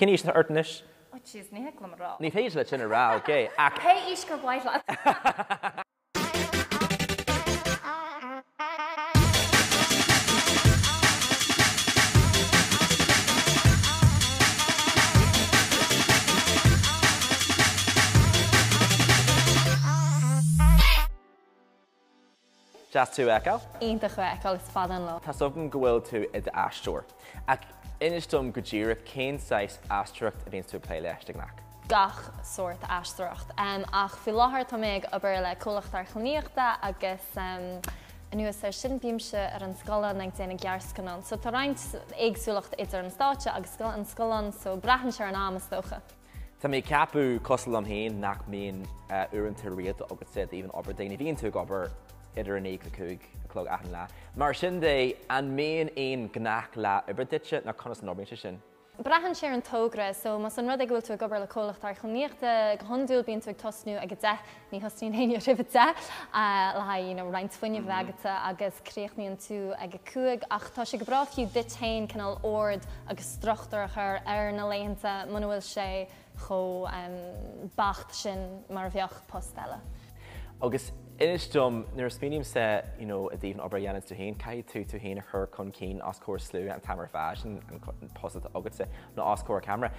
ciníos na ortanis? Oh, jeez, ní heagla mar rá. Ní féidir le sin a rá, oké. Hey, isgur buaileann. Just tú eáil? Ionntach eáil is fad an lo. Tá sogan go bhfuil tú i aisteoir. Ach inis dom go ddíire cén sais aisteoireacht a bhíonn tú plé leisteach. Gach sort aisteoireacht. Ach fi láthair tá méid oibre le colacht ar chluíochta agus nuas ar sin bíimse ar an scola ag déana gearscanan. So tá roinnt éagsúlacht idir an státe agus an scolan so brachan sé an am stocha. Tá mé capú costal am héin nach míon uan tú riad agus sé even obair daoine bhíonn tú gobar idir an éag le cúig clog ahan le. Mar sin dé an méon éon gnách le obair ditse na conas an orbíonn sin. Brachan sé an tógra, so mas an rud ag bhfuil tú gobar le colacht ar chluíochta go honúil bíonn tú ag tosnú ag de ní hostíon héine ribh de le roinnt foiine bhegata agus créochnaíonn tú ag cuaig ach tá sé go brafiú dittain canal ord agus struchttar ar na léanta man bhfuil sé cho bacht sin mar bheoch postile. Agus inis dom nuair spínim sa a dtíobh obair dhéanamh tú hain, cai tú hain a chur chun cín as cóir slú an tamar fáis an post agat sa nó as cóir camera.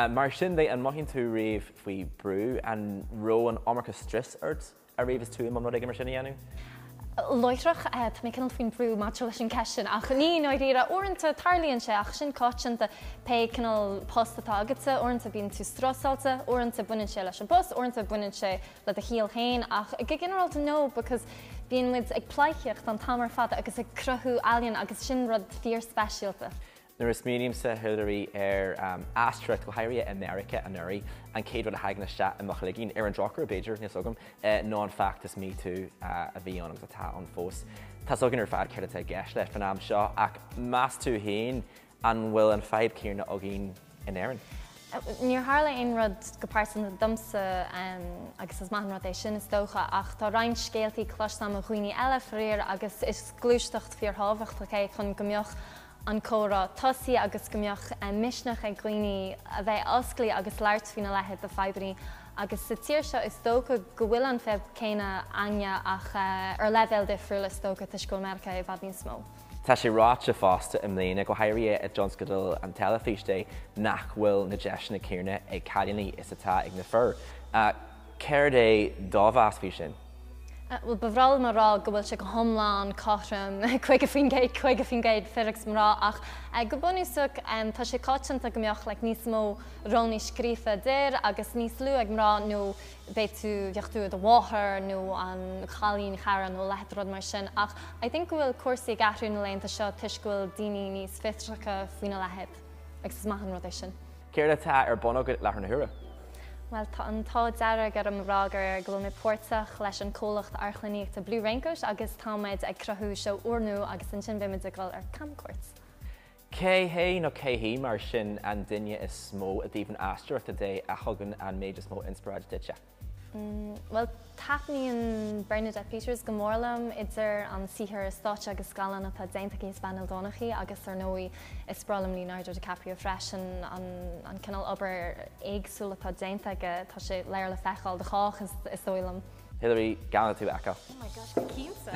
Mar sin é an maithíonn tú riomh faoi brú an ro an amarcha stress ort a riomh is tú am nó ag mar sin dhéanú? Loitrach tá mé cinál faoin brú mate leis an ceisisin ach ní áidíra orintanta tarlíonn sé ach sin cáitinta pe cinál postatá agatsa orintanta bíonn tú strásáilta orintanta buinn sé leis an post orintanta buinn sé le a híal hain ach go generalta nó because bíon muid ag pleicheocht an tamar fada agus ag cruthú alien agus sin rud fíor speisialta. Nuair is mínim sa Hilary ar aisteoireacht go hairí America an nuirí an céad rud a haigna se a mocha le gin ar an drochar Beiidir níos agam nó an feachtas mí tú a bhí anam atá an fós. Tá sogan ar fad ceir a gceist le fan am seo ach más tú hain an bhfuil an feib céarna a gin in Éirinn. Níor hála aon rud go páirsan na dumsa agus is maithan rud é sin is dócha ach tá roinnt scéaltaí clostam a chuoine eile fréir agus is glúisteacht fíor hábhacht le chun gombeoch an córa tosaí agus gombeoch misneach ag glíní a bheith osclaí agus leirt faoina lehead a feibrií agus sa tíir seo is dócha go bhfuil an feb céine aine ach ar level de friúla is dócha tuiscúil America i bhd níos smó. Tá sé ráte fásta im léine go hairí a Johnscadal an telefíiste nach bhfuil na deisina céirne ag caiileanaí is atá ag na fir. Céir é dámhas fí sin? Well, bhráil marrá go bhfuil se go thomláin cothrom chuige fin géid firagus marrá ach go bunúsach tá sé cáitinta go mbeoch le níos mó rónní scrífa dir agus níos lú ag marrá nó bheith tú bheochtú a bháthair nó an chalín chearan nó leithród mar sin ach I think go bhfuil cuasaí gathú na léonnta seo tuiscúil daoine níos fitracha faoina lehead agus is maithan rud é sin. Céir atá ar bonógad lethar na huaire? Well, an tá deara gar am rágar go mé portach leis an cólacht archleníocht a Blue Raincoat agus táid ag cruthú seo ornú agus an sin bimid agáil ar camcuirt. Cé hé nó cé hí mar sin an duine is smó a dtíobh an aisteoireacht a dé a thugann an méid is mó inspiráid duite. Well, taithníon Bernadette Peters go mórlam idir an sihir státe agus scalan atá déanta cé Spanil Donachaí agus ar nóí is sprálam Leonardo DiCaprio freisin an canal obair éagsúlatá déanta tá sé léir le feáil de chách is dóilm. Hilary, gan tú eáil. Oh my gosh, go cínsa.